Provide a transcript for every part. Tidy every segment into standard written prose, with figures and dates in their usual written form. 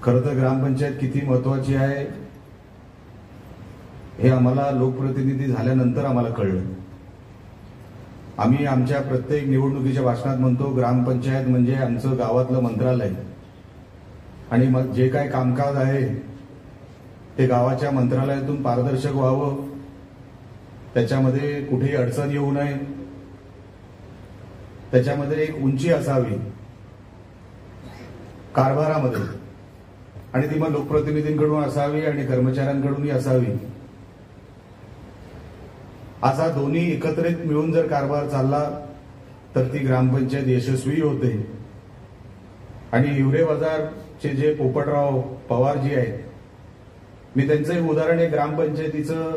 खरं तर ग्रामपंचायत किती महत्वाची आहे हे आम्हाला लोकप्रतिनिधी झाल्यानंतर आम्हाला कळलं। आम्ही आमच्या प्रत्येक निवडणुकीच्या भाषणात म्हणतो ग्रामपंचायत म्हणजे आमचं गावातलं मंत्रालय आणि मग जे काय कामकाज आहे ते गावाच्या मंत्रालयातून पारदर्शक व्हावं, त्याच्यामध्ये कुठेही अडचण येऊ नये, त्याच्यामध्ये एक उंची असावी कारभारामध्ये आणि ती मग लोकप्रतिनिधींकडून असावी आणि कर्मचाऱ्यांकडूनही असावी। असा दोन्ही एकत्रित मिळून जर कारभार चालला तर ती ग्रामपंचायत यशस्वी होते। आणि हिवरे बाजारचे जे पोपटराव पवार जी आहेत, मी त्यांचं एक उदाहरण आहे। ग्रामपंचायतीचं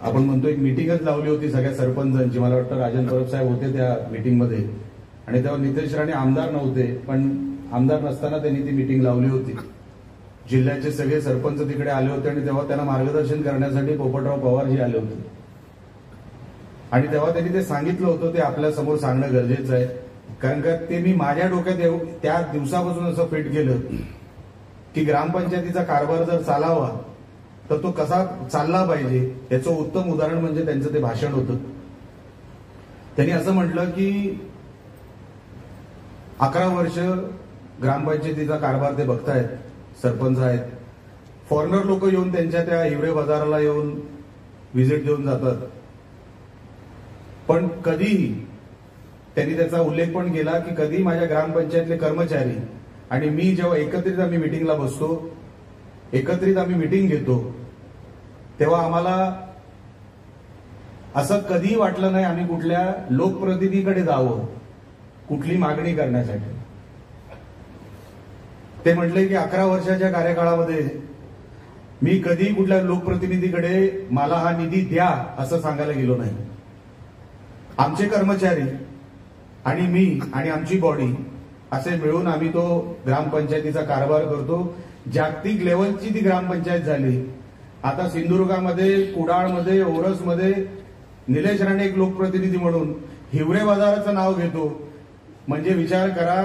आपण म्हणतो एक मीटिंगच लावली होती सगळ्या सरपंचांची, मला वाटतं राजन परब साहेब होते त्या मीटिंगमध्ये आणि तेव्हा नितेश राणे आमदार नव्हते, पण आमदार नसताना त्यांनी ती मीटिंग लावली होती। जिल्ह्याचे सगळे सरपंच तिकडे आले होते आणि तेव्हा त्यांना मार्गदर्शन करण्यासाठी पोपटराव पवार जी आले होते आणि तेव्हा त्यांनी ते सांगितलं होतं, ते आपल्या समोर सांगणं गरजेचं आहे, कारण का ते मी माझ्या डोक्यात त्या दिवसापासून असं फिट केलं की ग्रामपंचायतीचा कारभार जर चालावा तर तो कसा चालला पाहिजे याचं उत्तम उदाहरण म्हणजे त्यांचं ते भाषण होतं। त्यांनी असं म्हटलं की 11 वर्ष ग्रामपंचायतीचा कारभार ते बघतायत, सरपंच आहेत, फॉरेनर लोक येऊन त्यांच्या त्या हिवरे बाजाराला येऊन व्हिजिट देऊन जातात, पण कधीही त्यांनी त्याचा उल्लेख पण केला की कधी माझ्या ग्रामपंचायतले कर्मचारी आणि मी जेव्हा एकत्रित आम्ही मिटिंगला बसतो, एकत्रित आम्ही मिटिंग घेतो, तेव्हा आम्हाला असं कधीही वाटलं नाही आम्ही कुठल्या लोकप्रतिनिधीकडे जावं कुठली मागणी करण्यासाठी। ते म्हटले की 11 वर्षाच्या कार्यकाळामध्ये मी कधी कुठल्या लोकप्रतिनिधीकडे मला हा निधी द्या असं सांगायला गेलो नाही। आमचे कर्मचारी आणि मी आणि आमची बॉडी असे मिळून आम्ही तो ग्रामपंचायतीचा कारभार करतो। जागतिक लेवलची ती ग्रामपंचायत झाली। आता सिंधुदुर्गामध्ये, कुडाळमध्ये, ओरसमध्ये निलेश राणे एक लोकप्रतिनिधी म्हणून हिवरे बाजाराचं नाव घेतो, म्हणजे विचार करा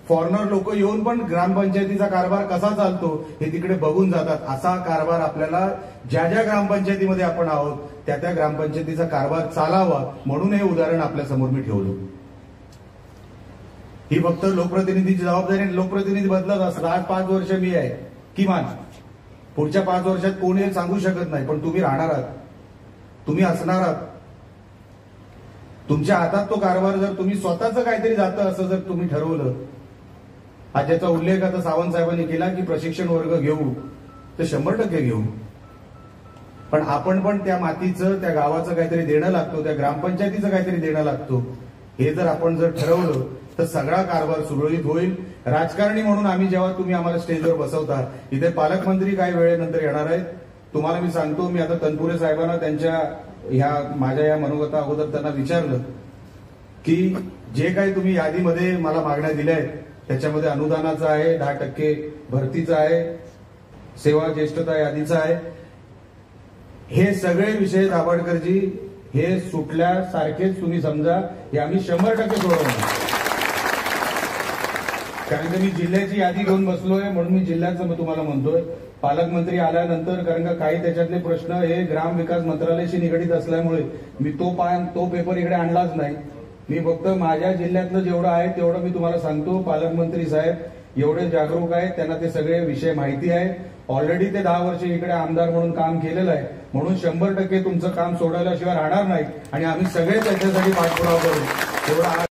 फॉरेनर लोक येऊन पण ग्रामपंचायतीचा कारभार कसा चालतो हे तिकडे बघून जातात। असा कारभार आपल्याला ज्या ज्या ग्रामपंचायतीमध्ये आपण आहोत त्या त्या ग्रामपंचायतीचा कारभार चालावा म्हणून हे उदाहरण आपल्या समोर मी ठेवलं। ही फक्त लोकप्रतिनिधीची जबाबदारी, लोकप्रतिनिधी बदलत असतात। आज 5 वर्ष मी आहे किमान, पुढच्या 5 वर्षात कोणी सांगू शकत नाही, पण तुम्ही राहणार आहात, तुम्ही असणार आहात, तुमच्या हातात तो कारभार। जर तुम्ही स्वतःच काहीतरी जातं असं जर तुम्ही ठरवलं, आज ज्याचा उल्लेख आता सावंत साहेबांनी केला की प्रशिक्षण वर्ग घेऊ, तर 100% घेऊ, पण आपण पण त्या मातीचं, त्या गावाचं काहीतरी देणं लागतो, त्या ग्रामपंचायतीचं काहीतरी देणं लागतो। हे जर आपण जर ठरवलं तर सगळा कारभार सुरळीत होईल। राजकारणी म्हणून आम्ही जेव्हा तुम्ही आम्हाला स्टेजवर बसवता, इथे पालकमंत्री काही वेळेनंतर येणार आहेत। तुम्हाला मी सांगतो, मी आता तनपुरे साहेबांना त्यांच्या माझ्या या मनोगता अगोदर त्यांना विचारलं की जे काही तुम्ही यादीमध्ये मला मागण्या दिल्या आहेत त्याच्यामध्ये अनुदानाचं आहे, 10% भरतीचं आहे, सेवा ज्येष्ठता यादीचं आहे, हे सगळे विषय दाभोळकरजी हे सुटल्यासारखेच तुम्ही समजा, हे आम्ही 100% सोडवणार। कारण की मी जिल्ह्याची यादी घेऊन बसलोय म्हणून मी जिल्ह्याचं तुम्हाला म्हणतोय। पालकमंत्री आल्यानंतर कारण का काही त्याच्यातले प्रश्न हे ग्रामविकास मंत्रालयाशी निगडीत असल्यामुळे मी तो पेपर इकडे आणलाच नाही। मी फक्त माझ्या जिल्ह्यातलं जेवढं आहे तेवढं मी तुम्हाला सांगतो। पालकमंत्री साहेब एवढे जागरूक आहेत, त्यांना ते सगळे विषय माहिती आहे। ऑलरेडी ते 10 वर्ष इकडे आमदार म्हणून काम केलेलं आहे, म्हणून 100% तुमचं काम सोडवल्याशिवाय राहणार नाही आणि आम्ही सगळे त्याच्यासाठी पाठपुरावा करू। एवढा